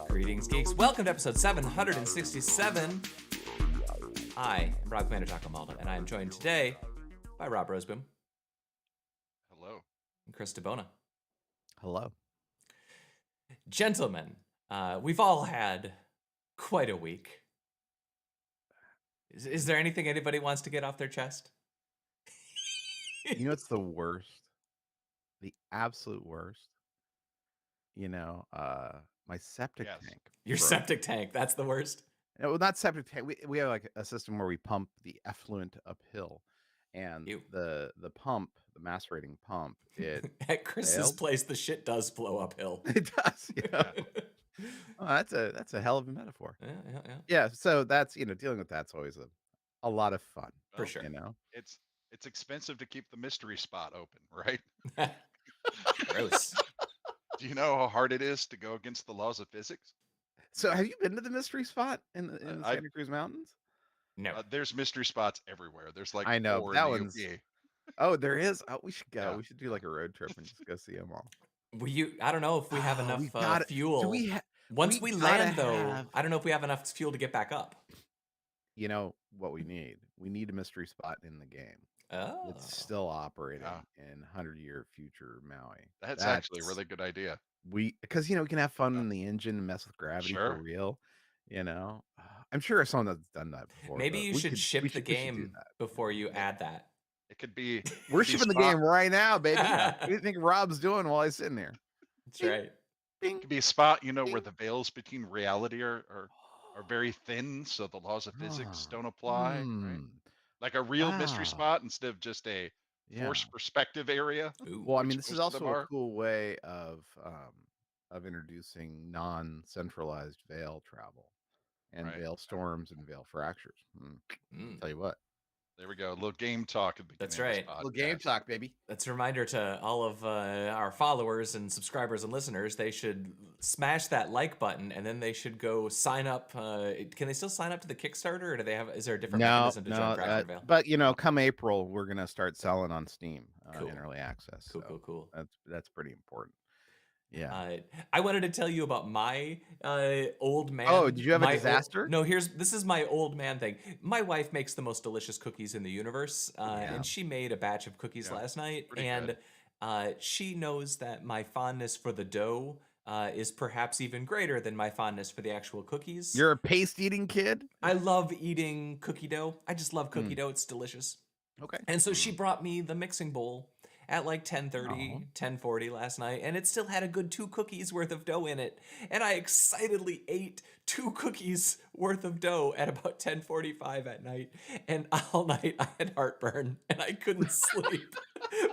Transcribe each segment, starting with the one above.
Greetings, geeks. Welcome to episode 767. I am Rob Commander Taco Mando, and I am joined today by Rob Roseboom. Hello. And Chris DiBona. Hello. Gentlemen, we've all had quite a week. Is there anything anybody wants to get off their chest? You know, it's the worst. The absolute worst. You know, my septic tank. Your broke. septic tank, that's the worst? No, well, not septic tank. We have like a system where we pump the effluent uphill. And the pump, the macerating pump, it at Chris's failed. place, the shit does flow uphill. It does, yeah. Oh, that's a hell of a metaphor. Yeah. Yeah, so that's, dealing with that's always a lot of fun. For sure. It's expensive to keep the mystery spot open, right? Gross. Do you know how hard it is to go against the laws of physics? So have you been to the mystery spot in the Santa Cruz Mountains? No. There's mystery spots everywhere. There's like I know 4 that in the one's. UP. Oh, there is. Oh, we should go. Yeah. We should do like a road trip and just go see them all. I don't know if we have enough fuel. Once we land, though, I don't know if we have enough fuel to get back up. You know what we need? We need a mystery spot in the game. Oh. It's still operating in 100-year future Maui. That's actually a really good idea. Because we can have fun in the engine and mess with gravity for real. I'm sure someone that's done that before. Maybe you should ship the game before you add that. It could be. We're shipping the game right now, baby. What do you think Rob's doing while he's sitting there? That's right. It could be a spot, where the veils between reality are very thin, so the laws of physics don't apply. Right? Like a real mystery spot instead of just a forced perspective area. Well, I mean, this is also a cool way of introducing non-centralized veil travel and veil storms and veil fractures. I'll tell you what. There we go. A little game talk at the beginning. That's right. A little game talk, baby. That's a reminder to all of our followers and subscribers and listeners. They should smash that like button, and then they should go sign up. Can they still sign up to the Kickstarter, or do they have? Is there a different mechanism to join Fractured Veil? But come April, we're gonna start selling on Steam in early access. Cool. That's pretty important. Yeah. I wanted to tell you about my old man. Oh, did you have a disaster? This is my old man thing. My wife makes the most delicious cookies in the universe, and she made a batch of cookies last night, and she knows that my fondness for the dough is perhaps even greater than my fondness for the actual cookies. You're a paste-eating kid? I love eating cookie dough. I just love cookie dough. It's delicious. Okay. And so she brought me the mixing bowl at like 10:30, 10:40 last night, and it still had a good 2 cookies worth of dough in it. And I excitedly ate 2 cookies worth of dough at about 10:45 at night. And all night I had heartburn and I couldn't sleep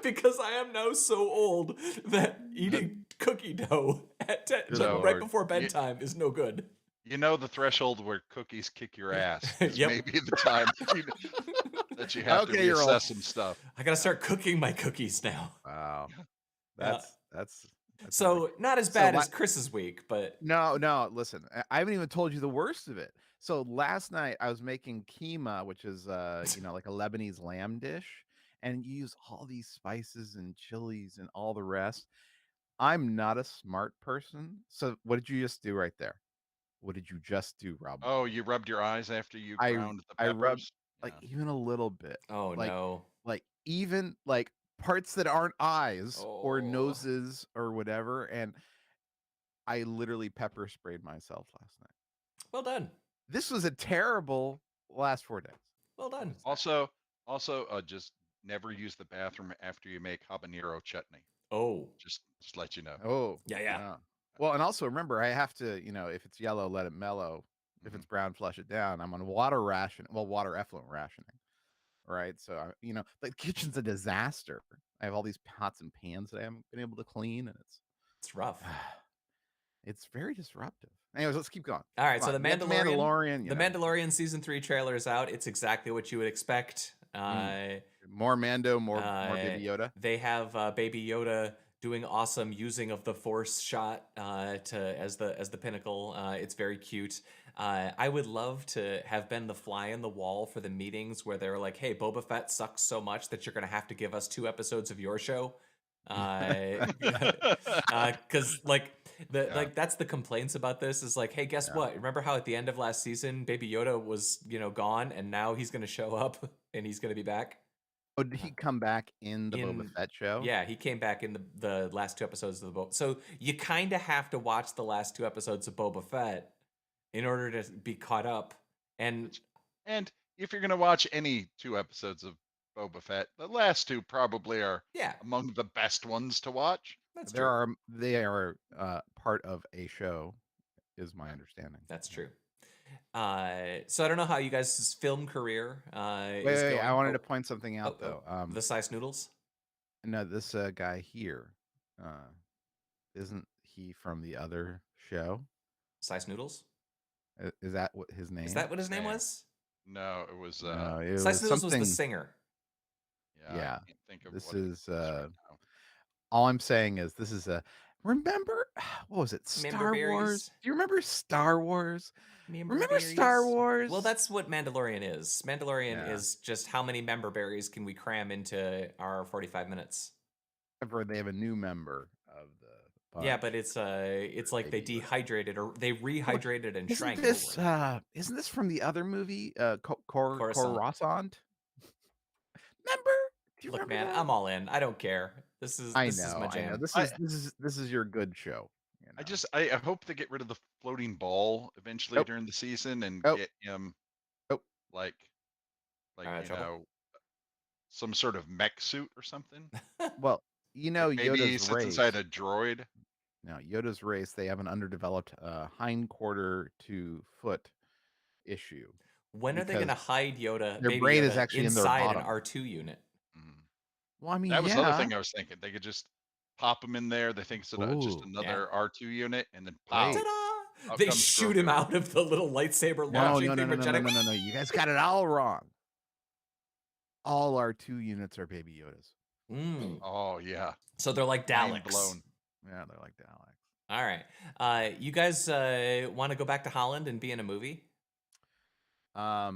because I am now so old that eating cookie dough at right before bedtime is no good. You know the threshold where cookies kick your ass. Maybe the time that you have to reassess some stuff. I gotta start cooking my cookies now. Wow, that's so not as bad as Chris's week, but no. Listen, I haven't even told you the worst of it. So last night I was making keema, which is like a Lebanese lamb dish, and you use all these spices and chilies and all the rest. I'm not a smart person, so what did you just do right there? What did you just do, Rob? Oh, you rubbed your eyes after you ground the peppers? I rubbed even a little bit. Oh, no. Like even like parts that aren't eyes or noses or whatever. And I literally pepper sprayed myself last night. Well done. This was a terrible last 4 days. Well done. Also, just never use the bathroom after you make habanero chutney. Oh. Just let you know. Oh. Yeah. Well, and also remember, I have to, if it's yellow, let it mellow. If it's brown, flush it down. I'm on water effluent rationing. Right. So, the kitchen's a disaster. I have all these pots and pans that I haven't been able to clean, and it's rough. It's very disruptive. Anyways, let's keep going. All right. So the Mandalorian season 3 trailer is out. It's exactly what you would expect. More Mando, more Baby Yoda. They have Baby Yoda doing awesome using of the Force shot as the pinnacle. It's very cute. I would love to have been the fly in the wall for the meetings where they're like, "Hey, Boba Fett sucks so much that you're gonna have to give us 2 episodes of your show." Because like Yeah. that's the complaints about this is like, hey, guess what? Remember how at the end of last season, Baby Yoda was gone, and now he's gonna show up and he's gonna be back Oh, did he come back in the Boba in. Fett show? Yeah, he came back in the last 2 episodes of the Boba. So you kind of have to watch the last 2 episodes of Boba Fett in order to be caught up. And And if you're gonna watch any 2 episodes of Boba Fett, the last two probably are yeah, among the best ones to watch. that's There true. are they are part of a show, is my understanding. That's true. So I don't know how you guys' film career Wait, is wait, going. I wanted to point something out oh, though. the size noodles. No, this guy here, isn't he from the other show? Size noodles. Is that what his name? Is that what his name Name. was? No, it was No, it Size was noodles was something. the singer. yeah, Yeah, I can't think of this what it is right now. all I'm saying is this is a remember what was it? Star Wars? Memberberries. Do you remember Star Wars? Remember Star Memberberries. Wars? Well, that's what Mandalorian is. Mandalorian Yeah. is just how many member berries can we cram into our 45 minutes? Except they have a new member of the Yeah, bunch. but it's like they Baby Yoda. dehydrated or they rehydrated and Isn't shrank this over. isn't this from the other movie? Coruscant. Coruscant? Remember? Do you Look, remember man, that? I'm all in. I don't care. This is I my know. jam. This is your good show. You know? I hope they get rid of the floating ball eventually Oh. during the season and Oh. get him Oh. like Trouble? know, some sort of mech suit or something. Well, Like maybe he Yoda's sits race. inside a droid. Now, Yoda's race, they have an underdeveloped hind quarter to foot issue. When are they going to hide Yoda, their Baby brain Yoda, is actually in their inside an bottom. R2 unit? Well, I mean, That was another thing I was thinking. They could just pop him in there. They think it's just Ooh. another R2 unit, and then Wait. pow. Ta-da! Out They comes shoot him Grogu. out of the little lightsaber No, launching no, no, thing no, for no, no, Jedi. no, no, no. You guys got it all wrong. All R2 units are Baby Yodas. Mm. Oh yeah. So they're like Mind Daleks. blown. Yeah, they're like Daleks. All right. You guys want to go back to Holland and be in a movie? Not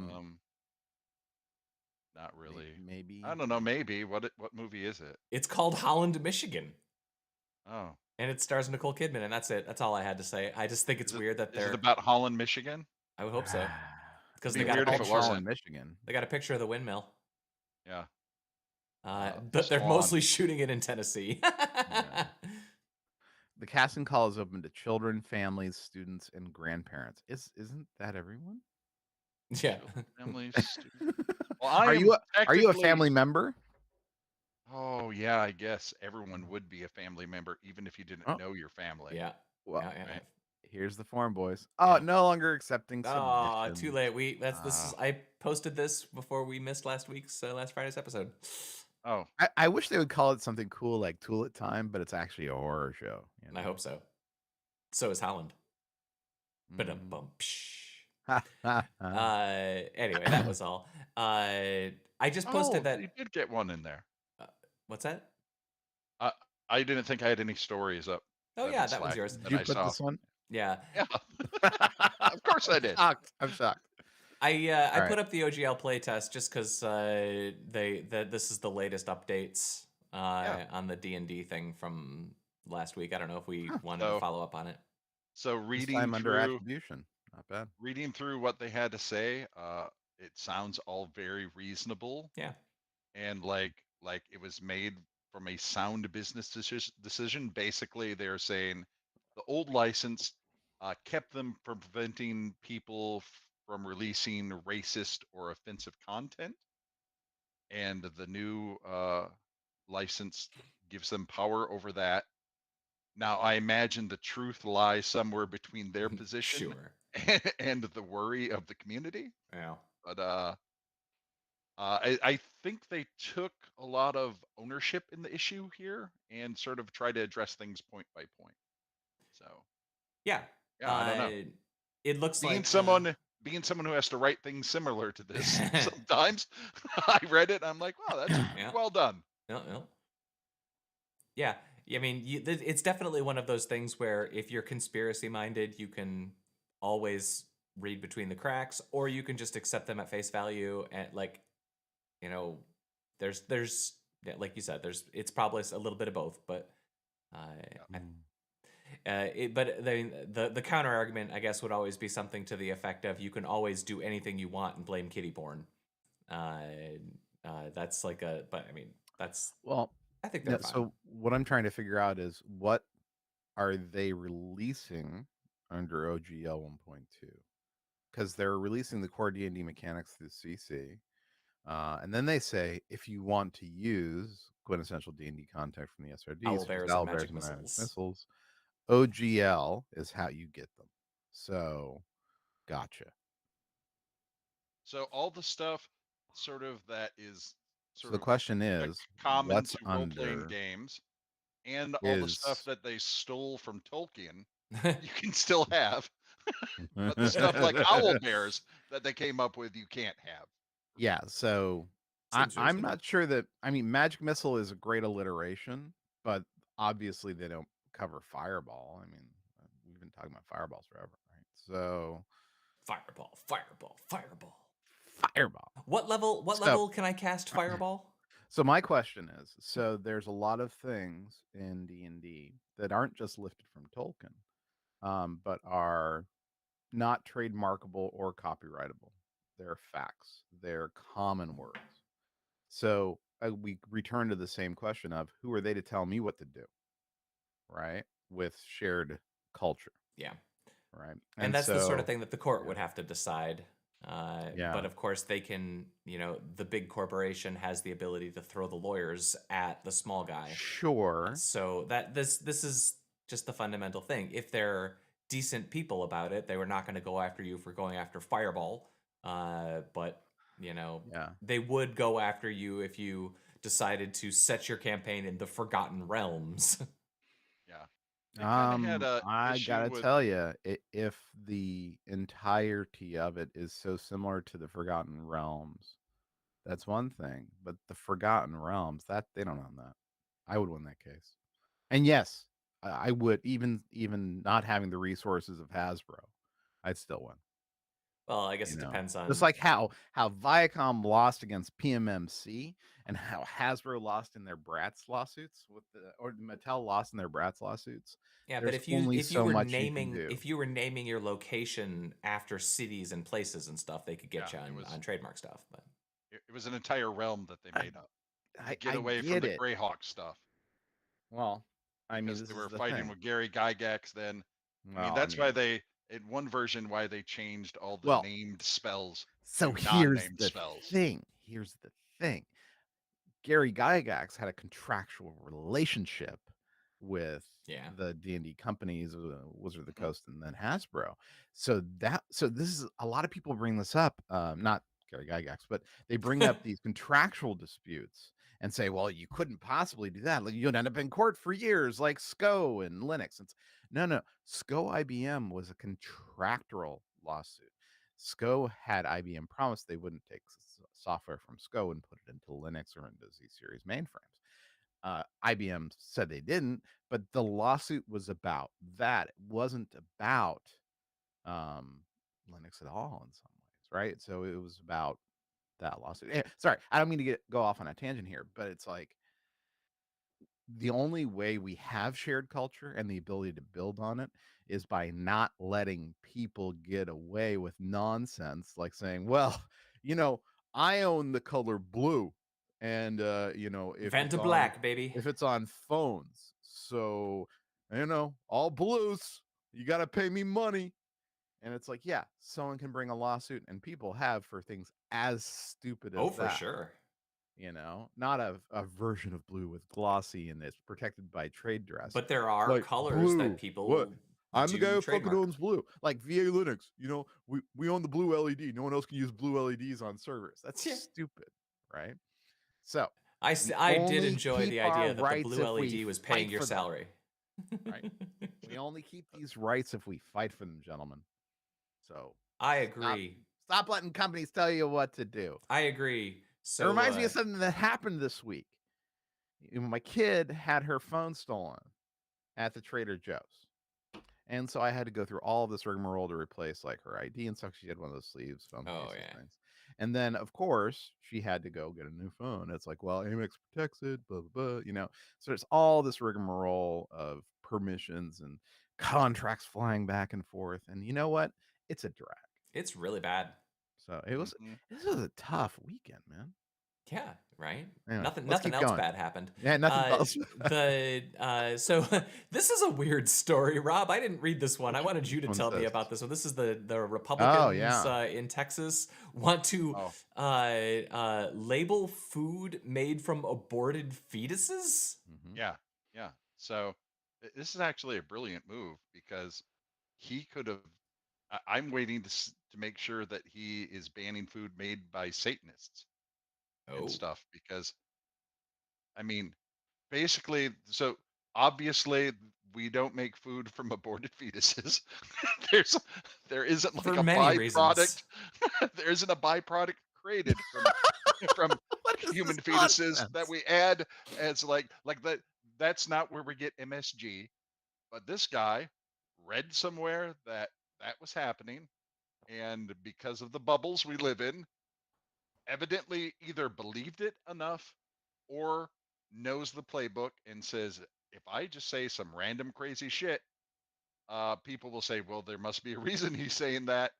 really. Maybe. I don't know. Maybe. What movie is it? It's called Holland, Michigan. Oh. And it stars Nicole Kidman, and that's it. That's all I had to say. I just think it's weird that Is they're. it about Holland, Michigan? I would hope so. Because It'd they be got weird if it wasn't. Holland, Michigan. They got a picture of the windmill. Yeah. But they're Swan. mostly shooting it in Tennessee. Yeah. The casting call is open to children, families, students, and grandparents. Isn't that everyone? Yeah. Families. Well, Are you a family member? Oh yeah, I guess everyone would be a family member, even if you didn't know your family. Yeah. Well, yeah. Right? Here's the form, boys. Oh, Yeah. no longer accepting Oh, submissions. too late. I posted this before we missed last Friday's episode. Oh, I wish they would call it something cool like Tulip Time, but it's actually a horror show. You know? I hope so. So is Holland. Ba-dum-bum. Anyway, that was all. I just posted that. You did get one in there. What's that? I didn't think I had any stories up. Oh yeah, that one's yours. Did you put this one? Yeah. Yeah. Of course I did. I'm shocked. I put up the OGL playtest just because this is the latest updates on the D&D thing from last week. I don't know if we wanted to follow up on it. So reading under through attribution, not bad. Reading through what they had to say, it sounds all very reasonable. Yeah. And like it was made from a sound business decision. Basically, they're saying the old license kept them from preventing people from releasing racist or offensive content, and the new license gives them power over that. Now, I imagine the truth lies somewhere between their position and the worry of the community. Yeah. But I think they took a lot of ownership in the issue here and sort of try to address things point by point. So yeah, I don't know. It looks being like someone who has to write things similar to this sometimes. I read it and I'm like, wow, that's well done. Yeah. I mean, it's definitely one of those things where if you're conspiracy minded, you can always read between the cracks, or you can just accept them at face value. And like, there's yeah, like you said, it's probably a little bit of both, but but the counter argument, I guess, would always be something to the effect of you can always do anything you want and blame kiddie porn. That's like but I mean, that's Well, I think they're no, fine. so what I'm trying to figure out is what are they releasing under OGL 1.2? Because they're releasing the core D&D mechanics through CC. And then they say, if you want to use quintessential D&D content from the SRD, Owl such as bears and owl bears magic and magic missiles. missiles, OGL is how you get them. So, gotcha. So all the stuff sort of that is So sort the of question is, common what's to role-playing under games, and all the stuff is that they stole from Tolkien, you can still have. But the stuff like owl bears that they came up with, you can't have. Yeah, so Seems I'm reasonable. not sure that I mean magic missile is a great alliteration, but obviously they don't cover fireball. I mean, we've been talking about fireballs forever, right? So Fireball, fireball, fireball. fireball. What level can I cast fireball? So my question is, so there's a lot of things in D&D that aren't just lifted from Tolkien, but are not trademarkable or copyrightable. They're facts. They're common words. So we return to the same question of who are they to tell me what to do, right? With shared culture, Yeah. right? And that's the sort of so, thing that the court yeah, would have to decide. yeah, But of course, they can, the big corporation has the ability to throw the lawyers at the small guy. sure, So that this is just the fundamental thing. If they're decent people about it, they were not going to go after you for going after Fireball. But yeah. they would go after you if you decided to set your campaign in the Forgotten Realms. Yeah. It kind of had a I issue gotta with tell you, if the entirety of it is so similar to the Forgotten Realms, that's one thing. But the Forgotten Realms, that they don't own that. I would win that case. And yes, I would even not having the resources of Hasbro, I'd still win. Well, I guess You it know, depends just on. like how Viacom lost against PMMC and how Hasbro lost in their Bratz lawsuits or Mattel lost in their Bratz lawsuits. Yeah, but There's if you only if you so were much you can naming do. if you were naming your location after cities and places and stuff, they could get you it on trademark stuff. But it was an entire realm that they I made up to I, get I away from get the it. Greyhawk stuff, Well, I mean, because this they is were the fighting thing. with Gary Gygax then. I mean, Well, I that's why mean, they, in one version, why they changed all the well, named spells so to here's non-named the spells. thing. Here's the thing. Gary Gygax had a contractual relationship with yeah, the D&D companies, Wizard of the Mhm. Coast, and then Hasbro. So this is a lot of people bring this up, not Gary Gygax, but they bring up these contractual disputes and say, well, you couldn't possibly do that. Like you'd end up in court for years, like SCO and Linux. No. SCO IBM was a contractual lawsuit. SCO had IBM promise they wouldn't take software from SCO and put it into Linux or into Z series mainframes. IBM said they didn't, but the lawsuit was about that. It wasn't about Linux at all in some ways, right? So it was about that lawsuit. Sorry, I don't mean to go off on a tangent here, but it's like the only way we have shared culture and the ability to build on it is by not letting people get away with nonsense like saying, well, you know, I own the color blue and Vanta Black, baby. if it's on phones. So, all blues, you got to pay me money. And it's like, yeah, someone can bring a lawsuit and people have for things as stupid Oh, as for that. sure. Not a version of blue with glossy and it's protected by trade dress. But there are Like colors that blue, what? people I'm the guy do who fucking trademark. owns blue. Like VA Linux, we own the blue LED. No one else can use blue LEDs on servers. That's Yeah. stupid, right? So we I did only enjoy the keep our idea that the rights blue if we LED was paying fight your for them, salary. right? We only keep these rights if we fight for them, gentlemen. So I stop agree. stop letting companies tell you what to do. I agree. It So reminds me of something that happened this week. My kid had her phone stolen at the Trader Joe's. And so I had to go through all of this rigmarole to replace like her ID and stuff. She had one of those sleeves, phone oh cases yeah. things. And then, of course, she had to go get a new phone. It's like, well, Amex protects it, blah, blah, blah. So there's all this rigmarole of permissions and contracts flying back and forth. And you know what? It's a drag. It's really bad. So Mm-hmm. this was a tough weekend, man. Yeah, right. Anyway, Nothing let's keep else going. bad happened. Yeah, nothing else. So this is a weird story, Rob. I didn't read this one. I wanted you to One's tell me this. about this one. This is the Republicans yeah. in Texas want to label food made from aborted fetuses. Mhm. Yeah. So this is actually a brilliant move because he could have. I'm waiting to make sure that he is banning food made by Satanists and stuff because, I mean, basically, so obviously we don't make food from aborted fetuses. There isn't like For a many reasons. byproduct. There isn't a byproduct created from What is human this fetuses that nonsense? we add as like that. That's not where we get MSG. But this guy read somewhere that that was happening, and because of the bubbles we live in, evidently either believed it enough or knows the playbook and says, if I just say some random crazy shit, people will say, well, there must be a reason he's saying that,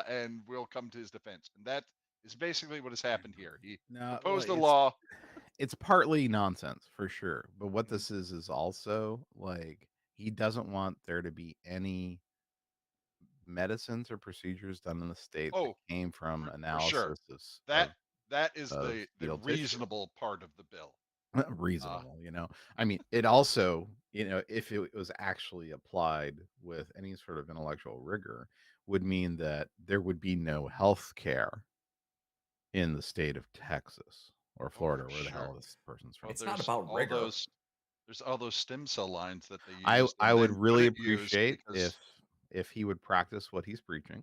and we'll come to his defense. And that is basically what has happened here. He No, well, proposed a law. it's partly nonsense for sure. But what Mhm. this is also like he doesn't want there to be any medicines or procedures done in the state that Oh, came from for sure. analysis That that is of the fetal tissue. reasonable part of the bill. Uh, Reasonable, I mean, it also, if it was actually applied with any sort of intellectual rigor, would mean that there would be no health care in the state of Texas or oh, Florida, for where the sure. hell this person's from. Well, It's not about rigor. there's all those stem cell lines that they I used I and would then really couldn't use appreciate because if he would practice what he's preaching,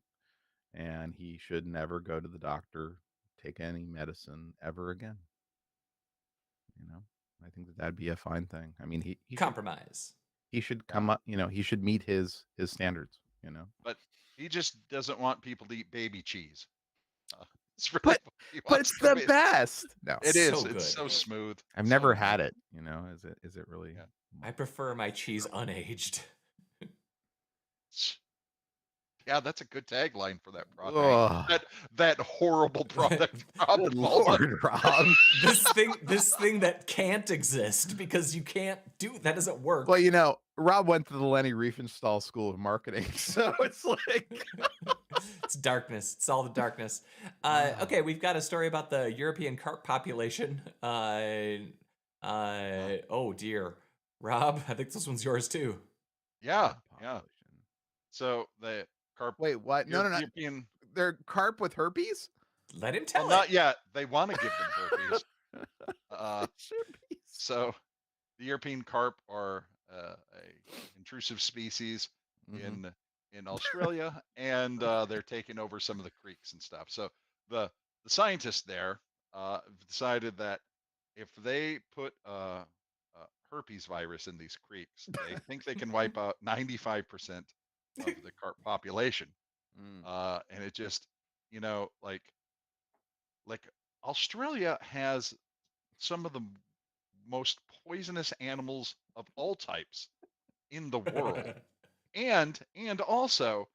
and he should never go to the doctor, take any medicine ever again. I think that'd be a fine thing. I mean, Compromise. he should yeah, come up, he should meet his standards. but he just doesn't want people to eat baby cheese. Uh, it's really But what he but wants it's to the be. best. No, It So is. It's good. so smooth. I've So never good. had it. Is it really? Yeah. I prefer my cheese unaged. Yeah, that's a good tagline for that product. Ugh. That horrible product, Rob. Good of all time. Lord, Rob. this thing that can't exist because you can't do that doesn't work. Well, Rob went to the Lenny Riefenstahl School of Marketing, so it's like It's darkness. It's all the darkness. Okay, we've got a story about the European carp population. Oh dear, Rob, I think this one's yours too. Yeah, carp yeah. population. So the carp. Wait, what? No. European. They're carp with herpes? Let him Well, tell not it. yet. They want to give them herpes. Herpes. So the European carp are a intrusive species Mhm. in Australia, and they're taking over some of the creeks and stuff. So the scientists there decided that if they put herpes virus in these creeks, they think they can wipe out 95% of the carp population. Mm. And it just, like Australia has some of the most poisonous animals of all types in the world. And also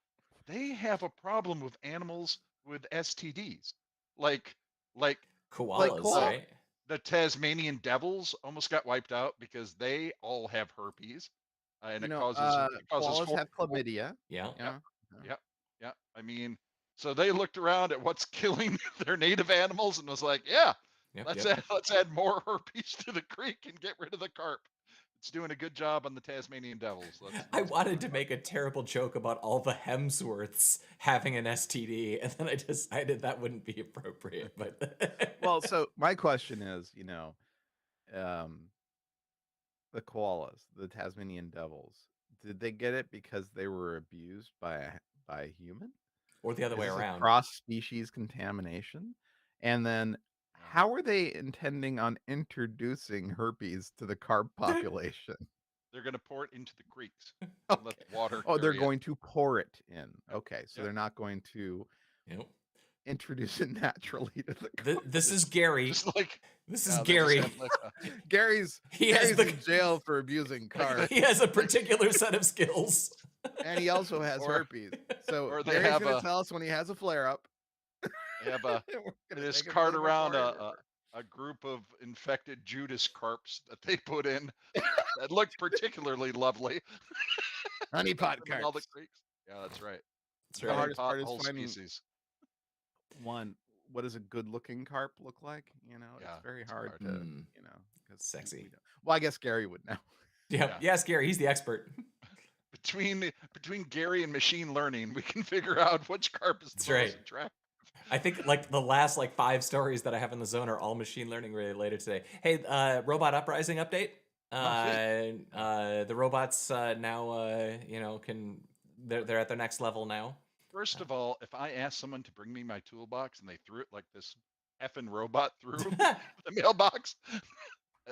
they have a problem with animals with STDs. Like like Like Koalas, koala? right? the Tasmanian devils almost got wiped out because they all have herpes, and it causes Koalas have horrible. chlamydia. Yeah. Yep, Yeah. Yeah. yep, yep. I mean, so they looked around at what's killing their native animals and was like, yeah, Yep. let's add more herpes to the creek and get rid of the carp. It's doing a good job on the Tasmanian devils. I Let's wanted to make a terrible joke about all the Hemsworths having an STD, and then I decided that wouldn't be appropriate. But Well, so my question is, the koalas, the Tasmanian devils, did they get it because they were abused by a human? or the other Is way this a around. cross-species contamination? And then how are they intending on introducing herpes to the carp population? They're going to pour it into the creeks and let Okay. the water Oh, they're carry it. going to pour it in. Yep, Okay, so yep. they're not going to Yep. introduce it naturally to the This is Gary. Just like This is they just Gary. have like Gary's in jail for abusing Carp. He has a particular set of skills. And he also has herpes. So or they Gary's have going to tell us when he has a flare-up. they have a They they just cart around a group of infected Judas carps that they put in that look particularly lovely. Honeypot In all the carps. creeks. Yeah, that's right. That's right. hardest part is Whole finding species. one. What does a good-looking carp look like? You know, Yeah, it's very it's hard hard. to, you know, because Sexy. Well, I guess Gary would know. Yeah. Yes, Gary. He's the expert. Between Gary and machine learning, we can figure out which carp is the most attractive. I think like the last 5 stories that I have in the zone are all machine learning related today. Hey, Robot Uprising update. The robots now they're at their next level now. First of all, if I asked someone to bring me my toolbox and they threw it like this effing robot through the mailbox,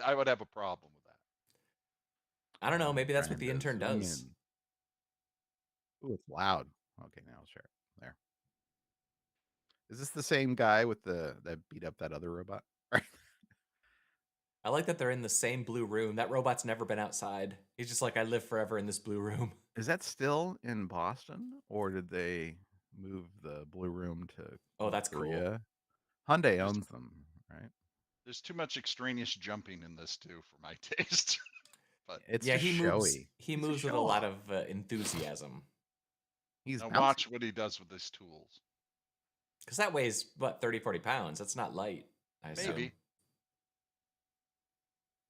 I would have a problem with that. I don't know. Maybe that's what the intern does. Ooh, it's loud. Okay, now I'll share it. There. Is this the same guy with that beat up that other robot? Right. I like that they're in the same blue room. That robot's never been outside. He's just like, I live forever in this blue room. Is that still in Boston, or did they move the blue room to? Oh, that's cool. Hyundai owns them, right? There's too much extraneous jumping in this too for my taste. But it's showy. He moves with a lot of enthusiasm. Now watch what he does with his tools. Because that weighs, what, 30, 40 pounds? That's not light, I assume. Maybe.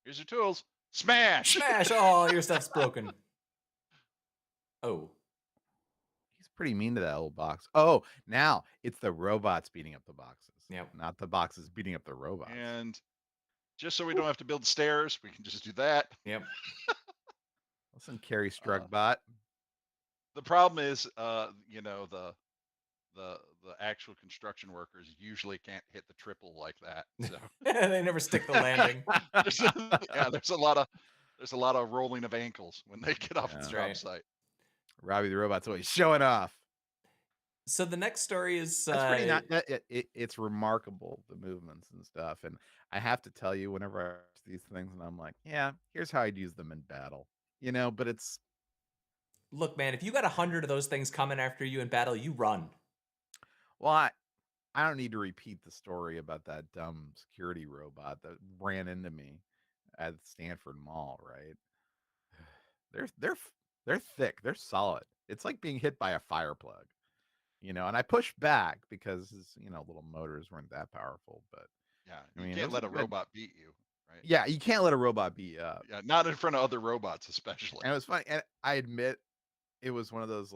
Here's your tools. Smash! Smash! Oh, your stuff's broken. Oh. He's pretty mean to that old box. Oh, now it's the robots beating up the boxes. Yep. Not the boxes beating up the robots. And just so we don't have to build stairs, we can just do that. Yep. Listen, Carrie Strugbot. The problem is, the actual construction workers usually can't hit the triple like that. So they never stick the landing. there's a lot of rolling of ankles when they get off the job site. Robbie the robot's always showing off. So the next story is that's pretty it's remarkable, the movements and stuff. And I have to tell you, whenever I watch these things, and I'm like, yeah, here's how I'd use them in battle. But it's look, man, if you got 100 of those things coming after you in battle, you run. Well, I don't need to repeat the story about that dumb security robot that ran into me at Stanford Mall, right? They're thick, they're solid. It's like being hit by a fire plug, and I pushed back because his, little motors weren't that powerful. But yeah, you can't let a robot beat you, right? Yeah, you can't let a robot beat you up. Yeah, not in front of other robots, especially. And it was funny, and I admit it was one of those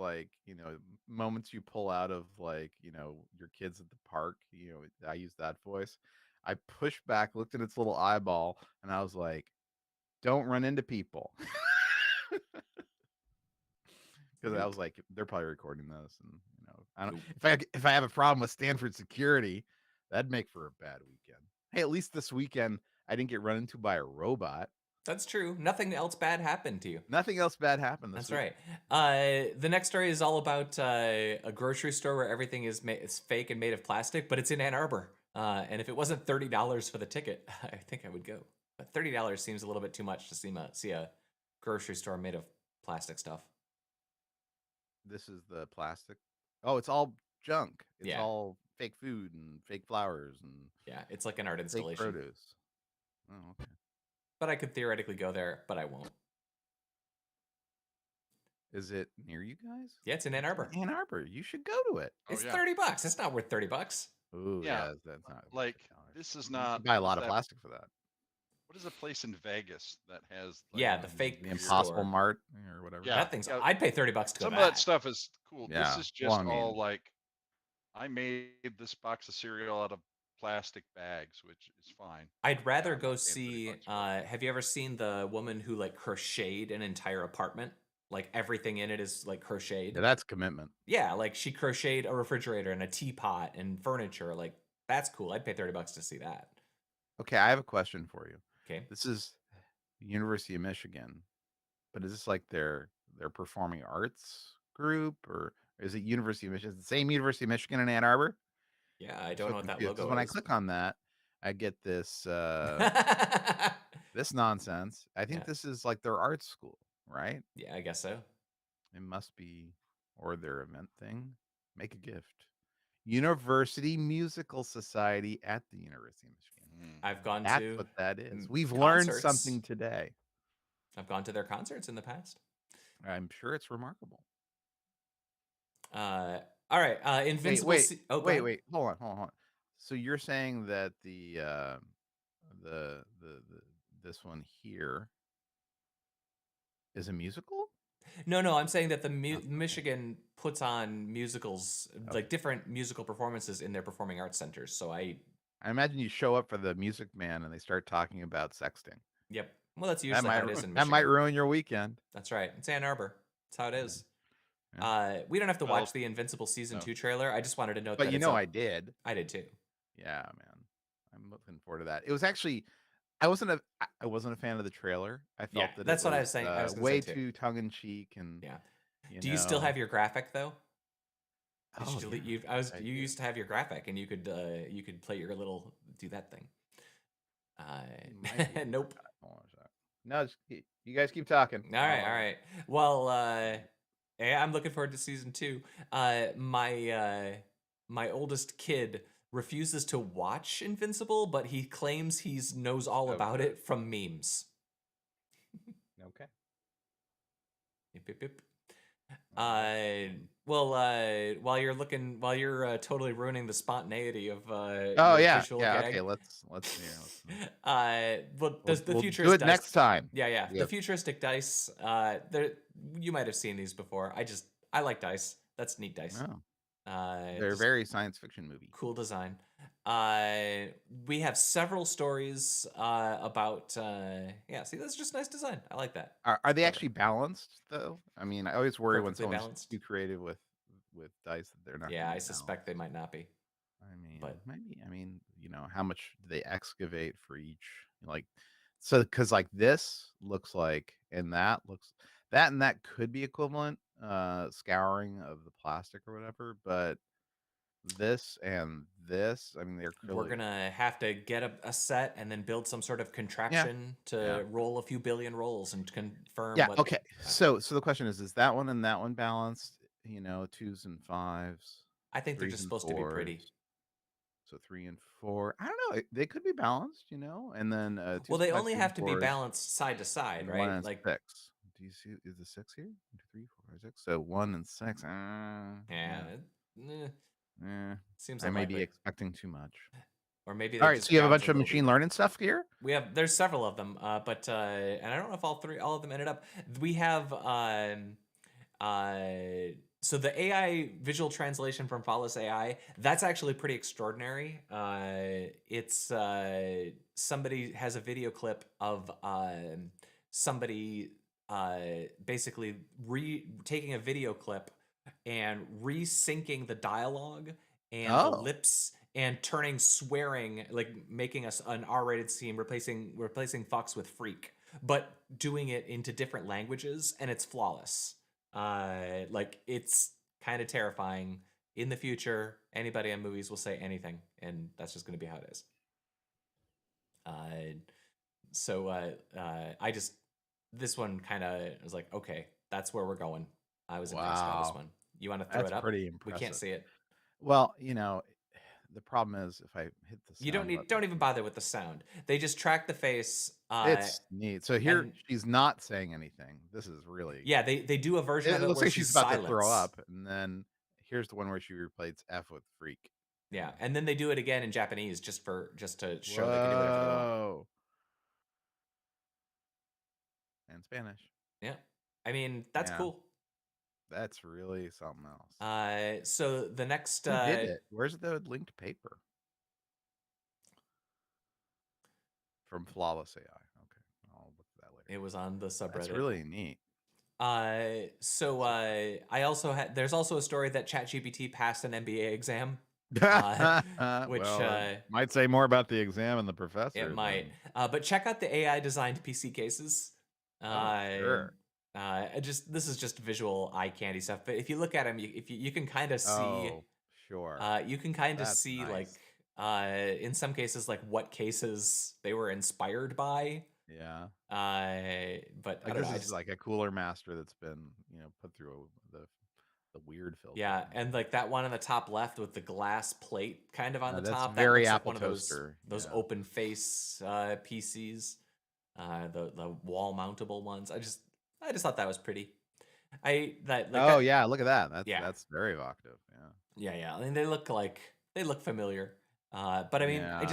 moments you pull out of your kids at the park. I use that voice. I pushed back, looked at its little eyeball, and I was like, "Don't run into people," because I was like, they're probably recording this, and I don't. If I have a problem with Stanford security, that'd make for a bad weekend. Hey, at least this weekend I didn't get run into by a robot. That's true. Nothing else bad happened to you. Nothing else bad happened. That's right. The next story is all about a grocery store where everything is fake and made of plastic, but it's in Ann Arbor. And if it wasn't $30 for the ticket, I think I would go. But $30 seems a little bit too much to see a grocery store made of plastic stuff. This is the plastic. Oh, it's all junk. It's all fake food and fake flowers and it's like an art installation. Fake produce. Oh, okay. But I could theoretically go there, but I won't. Is it near you guys? Yeah, it's in Ann Arbor. Ann Arbor. You should go to it. It's $30. It's not worth $30. Ooh, yeah, that's not like this is not. You buy a lot of plastic for that. What is a place in Vegas that has? The fake the Impossible Mart or whatever. Yeah, that thing's. I'd pay $30 to go. Some of that stuff is cool. Yeah. This is just all like, I made this box of cereal out of plastic bags, which is fine. I'd rather go see. Have you ever seen the woman who crocheted an entire apartment? Like everything in it is crocheted. Yeah, that's commitment. Yeah, she crocheted a refrigerator and a teapot and furniture. That's cool. I'd pay $30 to see that. Okay, I have a question for you. Okay, this is University of Michigan, but is this their performing arts group, or is it University of Michigan? Is it the same University of Michigan in Ann Arbor? Yeah, I I'm don't so know what that confused because logo when I is. click on that, I get this this nonsense. I think Yeah. this is like their art school, right? Yeah, I guess so. It must be, or their event thing. Make a gift. University Musical Society at the University of Michigan. I've gone That's to what that is. We've learned concerts. something today. I've gone to their concerts in the past. I'm sure it's remarkable. All right. Invincible. Wait. Oh, go ahead. Hold on. So you're saying that the this one here is a musical? No, I'm saying that the Michigan puts on musicals, like different musical performances in their performing arts centers. So I imagine you show up for the Music Man and they start talking about sexting. Yep. Well, that's usually how it is in Michigan. That might ruin your weekend. That's right. It's Ann Arbor. That's how it is. Yeah. We don't have to watch the Invincible season 2 trailer. I just wanted to note but that you know I did. I did too. Yeah, man. I'm looking forward to that. It was actually I wasn't a fan of the trailer. I felt that that's it was, what I was saying. I was way say too tongue in cheek and Do you still have your graphic though? Oh, you used to have your graphic and you could play your little do that thing. Nope. No, you guys keep talking. All right. Well, yeah, I'm looking forward to season 2. My oldest kid refuses to watch Invincible, but he claims he knows all about it from memes. Okay. Yep. Well, while you're totally ruining the spontaneity of visual gag. Okay, let's well, the we'll futuristic do it dice. next time. Yeah. The futuristic dice. You might have seen these before. I like dice. That's neat dice. Oh. They're very science fiction movie. Cool design. We have several stories about see, that's just nice design. I like that. Are they actually balanced though? I mean, I always worry when Perfectly someone's balanced. too creative with dice that they're not. Yeah, I suspect they might not be. I mean, but maybe. I mean, how much do they excavate for each? Like, so because like this looks like, and that could be equivalent scouring of the plastic or whatever, but this and this, I mean, they're clearly... We're gonna have to get a set and then build some sort of contraption to roll a few billion rolls and confirm. Yeah. Okay. So the question is that one and that one balanced? 2s and 5s. I think they're just supposed to be pretty. So 3 and 4. I don't know. They could be balanced, and then well, they only have to be balanced side to side, right? 1 and like 6. Do you see? Is the 6 here? 1, 2, 3, 4, 5, 6. So 1 and 6. Seems I may be expecting too much. Or maybe all right. So you have a bunch of machine learning stuff here. There's several of them, but and I don't know if all of them ended up. We have so the AI visual translation from Flawless AI, that's actually pretty extraordinary. It's somebody has a video clip of somebody basically taking a video clip and resyncing the dialogue and the lips and turning swearing, like making us an R-rated scene, replacing Fox with freak, but doing it into different languages, and it's flawless. Like it's kind of terrifying. In the future, anybody on movies will say anything, and that's just going to be how it is. This one kind of was like, okay, that's where we're going. I was impressed by this one. You want to throw it up? Pretty impressive. We can't see it. Well, the problem is if I hit the sound you don't even bother with the sound. They just track the face. It's neat. So here she's not saying anything. This is really they do a version of it looks where like she's about silence. to throw up, and then here's the one where she replaces F with freak. Yeah, and then they do it again in Japanese just to show they can do whatever they want. And Spanish. Yeah, I mean that's cool. That's really something else. So the next Who did it? Where's the linked paper? From Flawless AI. Okay, I'll look at that later. It was on the subreddit. That's really neat. So there's also a story that ChatGPT passed an MBA exam. Which might say more about the exam and the professor. It might. But check out the AI designed PC cases. Sure. This is just visual eye candy stuff. But if you look at them, you can kind of see Sure. You can kind of That's see nice. in some cases like what cases they were inspired by. Yeah. But I Like don't know. this I is just like a cooler master that's been, put through the weird filter. yeah, and like that one on the top left with the glass plate kind of on the That's top, that very looks like Apple one of toaster. those Yeah. open face PCs, the wall mountable ones. I just thought that was pretty. Oh yeah, look at that. Yeah. That's very evocative. Yeah. Yeah. I mean, they look familiar. But I mean, Yeah. I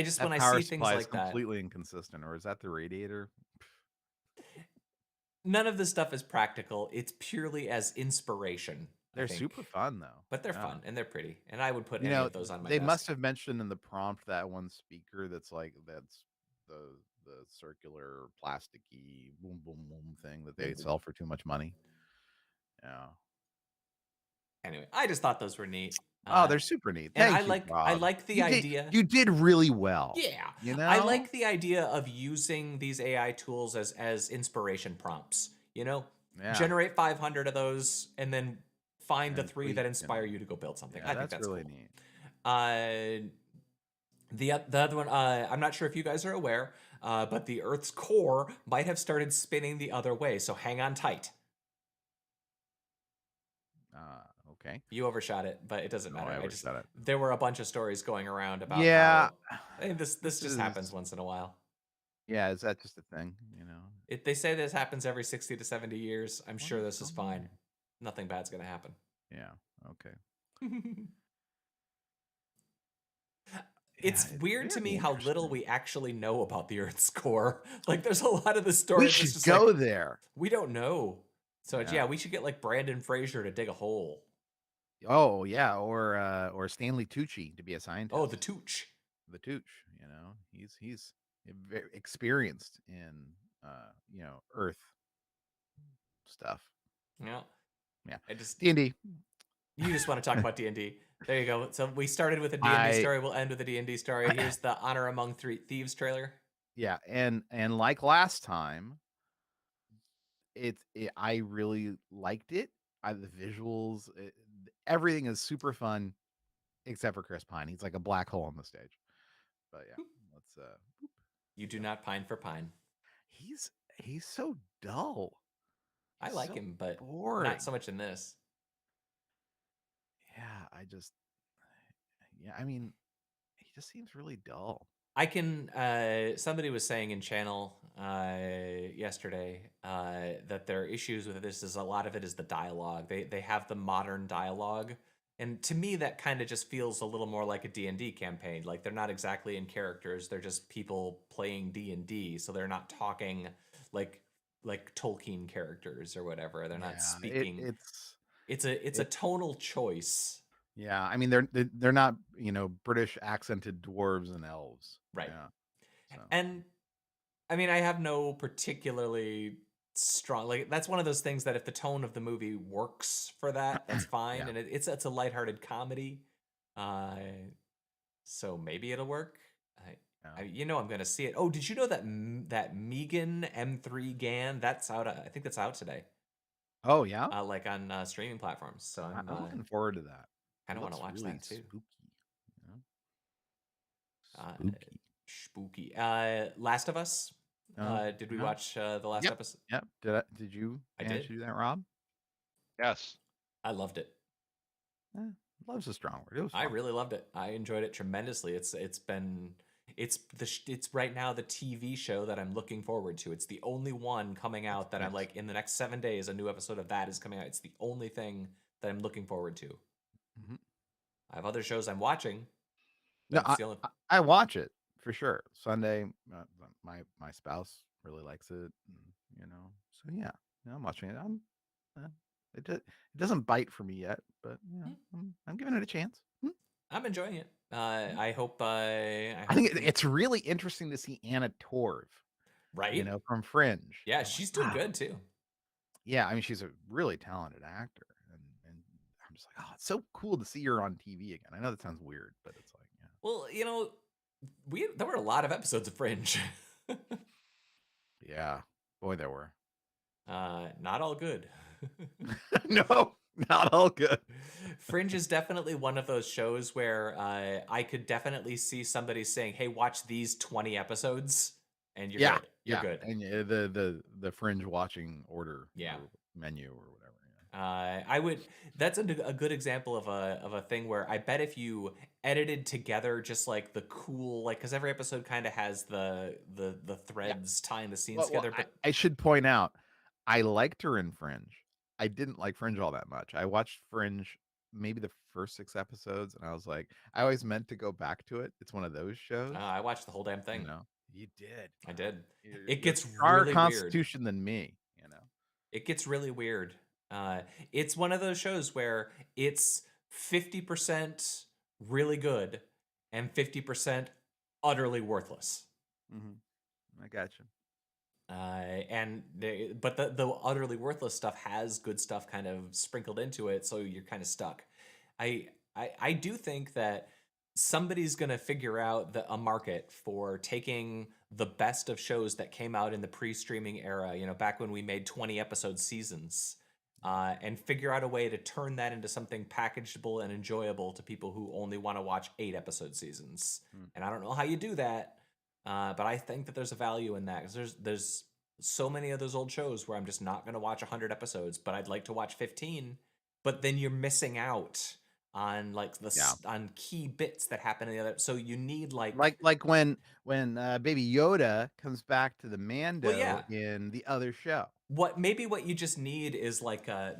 just when That I power see things supply is like that, completely inconsistent, or is that the radiator? none of this stuff is practical. It's purely as inspiration, I They're think. super fun though. But they're Yeah. fun and they're pretty. And I would put any of those on my They desk. must have mentioned in the prompt that one speaker that's the circular plasticky boom boom boom thing that they sell for too much money. Yeah. Anyway, I just thought those were neat. Oh, they're super neat. And Thank you, I Rob. like the idea. You did really well. Yeah. You I know? like the idea of using these AI tools as inspiration prompts. Yeah. Generate 500 of those and then find the And 3 that inspire you to go build something. Yeah, I think that's really cool. neat. The other one, I'm not sure if you guys are aware, but the Earth's core might have started spinning the other way. So hang on tight. Okay. You overshot it, but it doesn't matter. I overshot it. There were a bunch of stories going around about Yeah. how this just happens once in a while. Yeah, is that just a thing? They say this happens every 60 to 70 years. I'm sure this is fine. Nothing bad's going to happen. Yeah. Okay. It's weird to me how little we actually know about the Earth's core. Like, there's a lot of the story. We should go there. We don't know. So yeah, we should get like Brandon Fraser to dig a hole. Oh yeah, or Stanley Tucci to be a scientist. Oh, the Tooch. The Tooch. He's very experienced in Earth stuff. Yeah. I just D&D. You just want to talk about D&D. There you go. So we started with a D&D story. We'll end with a D&D story. Here's the Honor Among Thieves trailer. Yeah, and like last time, I really liked it. The visuals, everything is super fun, except for Chris Pine. He's like a black hole on the stage. But yeah, let's. You do not pine for Pine. He's so dull. I like him, but boring. Not so much in this. Yeah, I mean, he just seems really dull. I can. Somebody was saying in channel yesterday that their issues with this is a lot of it is the dialogue. They have the modern dialogue, and to me that kind of just feels a little more like a D&D campaign. Like they're not exactly in characters; they're just people playing D&D. So they're not talking like Tolkien characters or whatever. They're not speaking. It's a tonal choice. Yeah, I mean they're not British accented dwarves and elves, right? Yeah, so. And I mean I have no particularly strong that's one of those things that if the tone of the movie works for that's fine, and it's a lighthearted comedy, so maybe it'll work. I'm gonna see it. Oh, did you know that Megan M3 Gan that's out? I think that's out today. Oh yeah, like on streaming platforms. So I'm looking forward to that. I don't want to watch really that too. Spooky. Last of Us. Did we watch the last episode? Yep. Did you? I did. Do that, Rob? Yes. I loved it. Love's a strong word. It was fun. I really loved it. I enjoyed it tremendously. It's right now the TV show that I'm looking forward to. It's the only one coming out that I'm like in the next 7 days. A new episode of that is coming out. It's the only thing that I'm looking forward to. Mm-hmm. I have other shows I'm watching. No, I watch it for sure. Sunday, my spouse really likes it, So yeah, I'm watching it. It doesn't bite for me yet, but I'm giving it a chance. I'm enjoying it. I hope. I think it's really interesting to see Anna Torv, right? From Fringe. Yeah, she's doing good too. Yeah, I mean, she's a really talented actor, and I'm just like, oh, it's so cool to see her on TV again. I know that sounds weird, but it's like, yeah. Well, there were a lot of episodes of Fringe. Yeah, boy, there were. Not all good. No, not all good. Fringe is definitely one of those shows where I could definitely see somebody saying, "Hey, watch these 20 episodes," and you're Yeah, good. You're yeah, good. and the Fringe watching order Yeah. or menu or whatever. I would. That's a good example of a thing where I bet if you edited together just like the cool, like, because every episode kind of has the Yeah. threads tying the scenes Well, together, but I should point out, I liked her in Fringe. I didn't like Fringe all that much. I watched Fringe maybe the first 6 episodes, and I was like, I always meant to go back to it. It's one of those shows, I watched the whole damn you thing. know. You did. I Wow. did. It You're gets stronger really weird. constitution than me, you know. It gets really weird. It's one of those shows where it's 50% really good and 50% utterly worthless. I got you. But the utterly worthless stuff has good stuff kind of sprinkled into it, so you're kind of stuck. I do think that somebody's gonna figure out a market for taking the best of shows that came out in the pre-streaming era, back when we made 20 episode seasons, and figure out a way to turn that into something packageable and enjoyable to people who only want to watch 8 episode seasons. And I don't know how you do that, but I think that there's a value in that, because there's so many of those old shows where I'm just not going to watch 100 episodes, but I'd like to watch 15. But then you're missing out on like on key bits that happen in the other. So you need like when Baby Yoda comes back to the Mando yeah. in the other show. What you just need is like a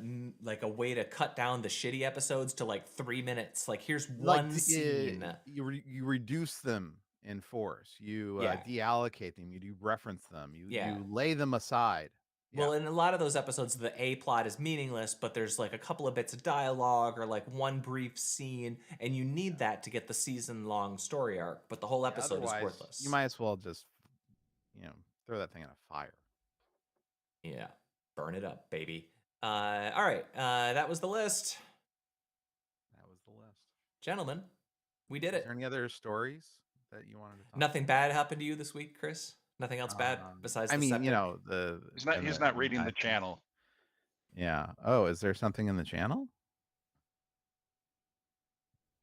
way to cut down the shitty episodes to like 3 minutes. Like, here's one scene. You reduce them in force. You Yeah. deallocate them. You reference them. Yeah. You lay them aside. Well, in a lot of those episodes, the A plot is meaningless, but there's like a couple of bits of dialogue or like one brief scene, and you need that to get the season-long story arc. But the whole episode is worthless. You might as well just, throw that thing in a fire. Yeah, burn it up, baby. All right, that was the list. Gentlemen, we did it. Is there any other stories that you wanted to talk Nothing bad happened to you this week, Chris? Nothing else bad besides the septic? He's not reading the channel. Yeah. Oh, is there something in the channel?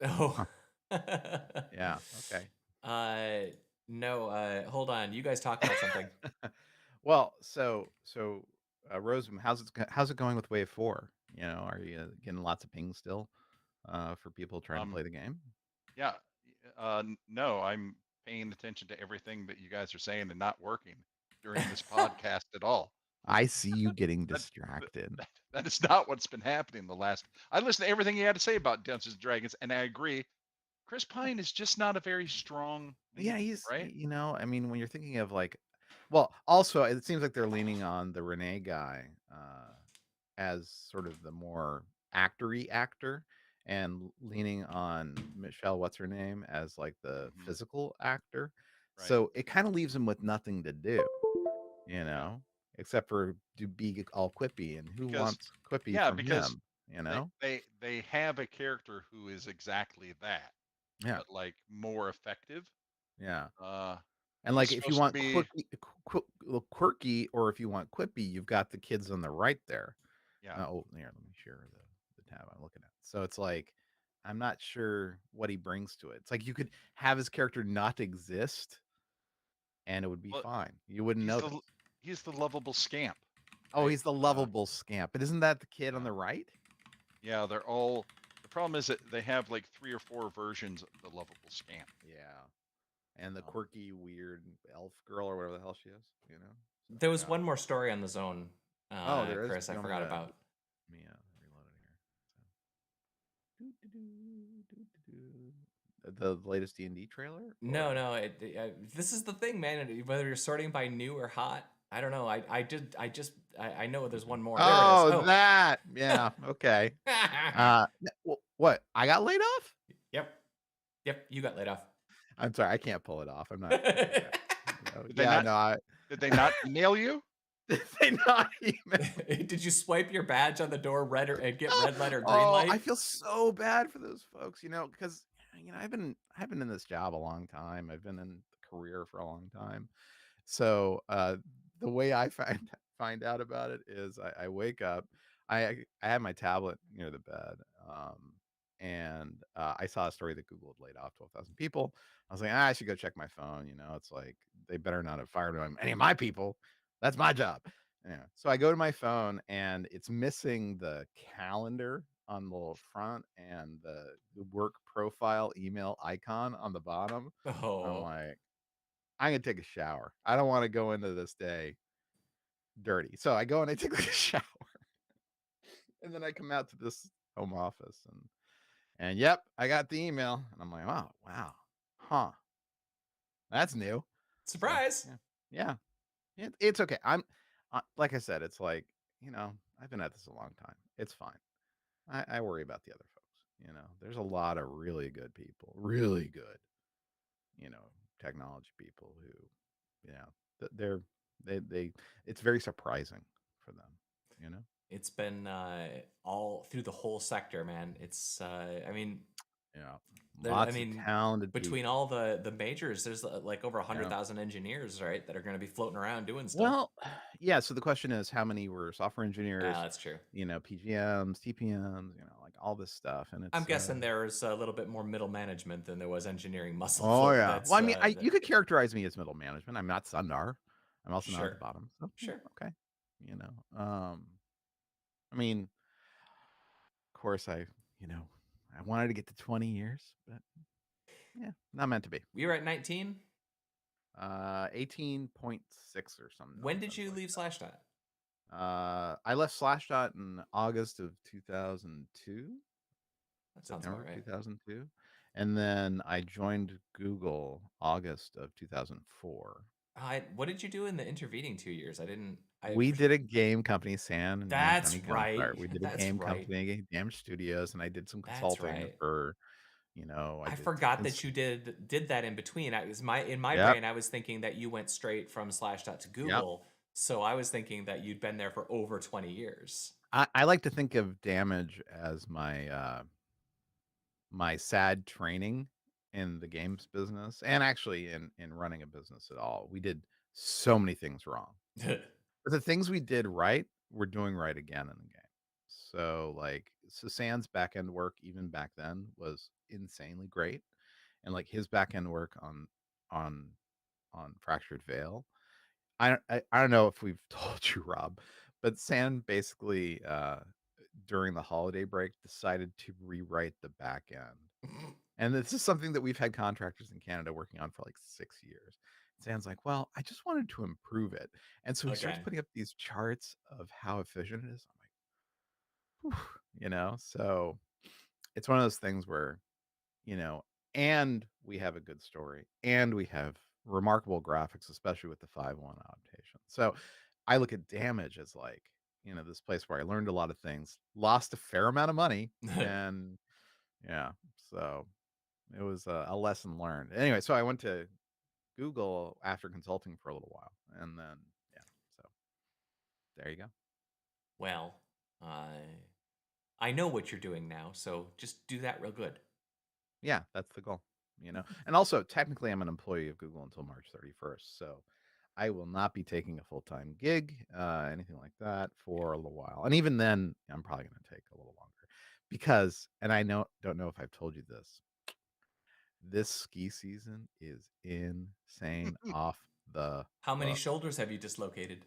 Oh. Yeah. Okay. No, hold on. You guys talk about something. Well, so Rose, how's it going with Wave 4? Are you getting lots of pings still for people trying to play the game? Yeah. No, I'm paying attention to everything that you guys are saying and not working during this podcast at all. I see you getting distracted. That is not what's been happening I listened to everything you had to say about Dungeons and Dragons, and I agree. Chris Pine is just not a very strong lead, Yeah, he's right. I mean, when you're thinking of well, also it seems like they're leaning on the Renee guy as sort of the more actory actor, and leaning on Michelle, what's her name, as like the physical actor. Right. So it kind of leaves him with nothing to do, except for to be all quippy, and who wants quippy from him? They have a character who is exactly that. Yeah. But like more effective. Yeah. And like if you want quirky, or if you want quippy, you've got the kids on the right there. Yeah. Oh, here, let me share the tab I'm looking at. So it's like, I'm not sure what he brings to it. It's like you could have his character not exist, and it would be fine. You wouldn't know. He's the lovable scamp. Right? Oh, he's the lovable scamp. But isn't that the kid on the right? Yeah, they're all. The problem is that they have like 3 or 4 versions of the lovable scamp. Yeah. And the quirky, weird elf girl, or whatever the hell she is, So, there was one more story on the zone. There is. Chris, I forgot about. Let me reload it here. The latest D&D trailer? No. This is the thing, man. Whether you're sorting by new or hot, I don't know. I know there's one more. There it is. Oh, that. Yeah. Okay. What? I got laid off? Yep. You got laid off. I'm sorry. I can't pull it off. I'm not. Did they not email you? Did they not email? Did you swipe your badge on the door red and get red light or green light? I feel so bad for those folks, because I've been in this job a long time. I've been in the career for a long time. So the way I find out about it is I wake up. I have my tablet near the bed, and I saw a story that Google had laid off 12,000 people. I was like, I should go check my phone. It's like they better not have fired any of my people. That's my job. Yeah. So I go to my phone and it's missing the calendar on the front and the work profile email icon on the bottom. I'm Oh. like, I'm gonna take a shower. I don't want to go into this day dirty. So I go and I take a shower. And then I come out to this home office and yep, I got the email. And I'm like, oh wow. Huh. That's new. So Surprise. yeah. It's okay. I'm like I said, it's like, I've been at this a long time. It's fine. I worry about the other folks. There's a lot of really good people, really good, technology people who, they're they it's very surprising for them. It's been all through the whole sector, man. It's I mean, Yeah. I Lots of mean, talented between people. all the majors, there's like over Yeah. 100,000 engineers, right, that are going to be floating around doing stuff. Well, yeah. So the question is, how many were software Yeah, engineers? that's true. PGMs, TPMs, like all this stuff, and I'm it's. guessing there's a little bit more middle management than there was engineering muscle Oh floating. yeah. That's Well, I mean, you could characterize me as middle management. I'm not Sundar. I'm also not at the sure, bottom. So sure. okay. I mean, of course, I wanted to get to 20 years, but yeah, not meant to be. We were at 19. 18.6 or something. When did you leave Slashdot? I left Slashdot in August of 2002. That sounds September about right. 2002. And then I joined Google August of 2004. What did you do in the intervening 2 years? I didn't. We did a game company, San and That's Tony right. Gunfire. We did a That's game right. company, Damage Studios, and I did some That's consulting right. for, I I did. forgot that you did that in between. In my Yep. brain, I was thinking that you went straight from Slashdot to Google. So I was thinking that you'd been there for over 20 years. I like to think of Damage as my sad training in the games business and actually in running a business at all. We did so many things wrong. But the things we did right, we're doing right again in the game. So San's back end work, even back then, was insanely great. And like his back end work on Fractured Veil. I don't know if we've told you, Rob, but San basically during the holiday break decided to rewrite the back end. And this is something that we've had contractors in Canada working on for like 6 years. Sam's like, well, I just wanted to improve it. And so he starts Okay. putting up these charts of how efficient it is. I'm like, whew, so it's one of those things where, and we have a good story and we have remarkable graphics, especially with the 5.1 adaptation. So I look at Damage as like, this place where I learned a lot of things, lost a fair amount of money, and yeah, so it was a lesson learned. Anyway, so I went to Google after consulting for a little while, and then yeah, so there you go. Well, I know what you're doing now, so just do that real good. Yeah, that's the goal. And also technically I'm an employee of Google until March 31st, so I will not be taking a full-time gig, anything like that for a little while. And even then, I'm probably going to take a little longer because, and I don't know if I've told you this ski season is insane off the How many hook. shoulders have you dislocated?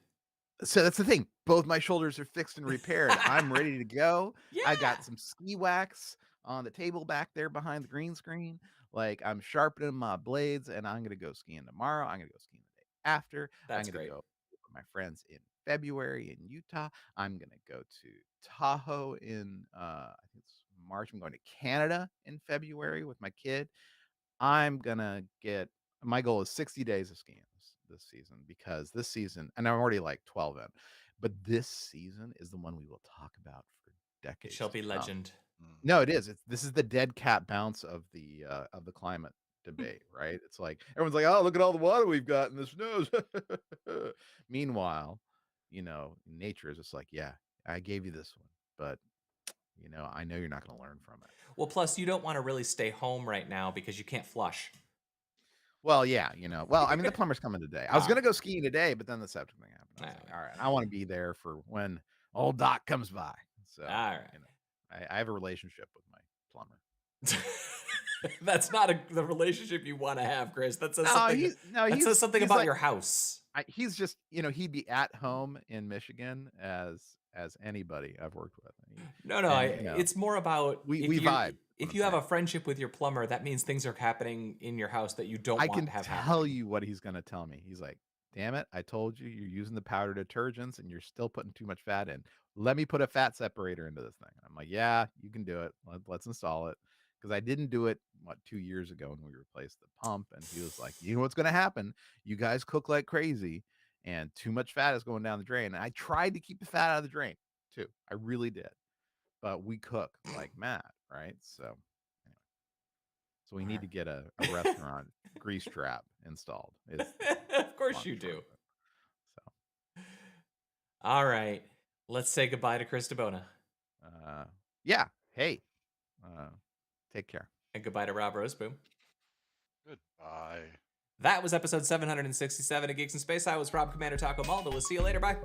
So that's the thing. Both my shoulders are fixed and repaired. I'm ready to go. Yeah. I got some ski wax on the table back there behind the green screen. Like I'm sharpening my blades, and I'm gonna go skiing tomorrow. I'm gonna go skiing the day after. That's I'm gonna great. go with my friends in February in Utah. I'm gonna go to Tahoe in I think it's March. I'm going to Canada in February with my kid. I'm gonna get my goal is 60 days of skiing this season because this season, and I'm already like 12 in, but this season is the one we will talk about for It decades. shall be legend. No, it is. This is the dead cat bounce of the climate debate, right? It's like everyone's like, "Oh, look at all the water we've got in the snows." Meanwhile, nature is just like, "Yeah, I gave you this one, but I know you're not going to learn from it." Well, plus you don't want to really stay home right now because you can't flush. Well, yeah, well, I mean, the plumber's coming today. I was gonna go skiing today, but then the septic thing happened. I was like, all right, I want to be there for when old Doc comes by. So, all right. I have a relationship with plumber. That's not the relationship you want to have, Chris. That says No, something. he's Says something he's about like, your house. he's just, he'd be at home in Michigan as anybody I've worked with. No, And, it's more about we if vibe. If you have a friendship with your plumber, that means things are happening in your house that you don't I want can to have tell happening. you what he's gonna tell me. He's like, "Damn it! I told you you're using the powder detergents and you're still putting too much fat in. Let me put a fat separator into this thing." I'm like, "Yeah, you can do it. Let's install it." Because I didn't do it 2 years ago when we replaced the pump, and he was like, "You know what's gonna happen? You guys cook like crazy, and too much fat is going down the drain." And I tried to keep the fat out of the drain too. I really did, but we cook like mad, right? So so we need to get a restaurant grease trap installed. Of course you do. So, all right, let's say goodbye to Chris DiBona. Yeah. Hey, take care. And goodbye to Rob Roseboom. Goodbye. That was episode 767 of Geeks in Space. I was Rob Commander Taco Maldo. We'll see you later. Bye.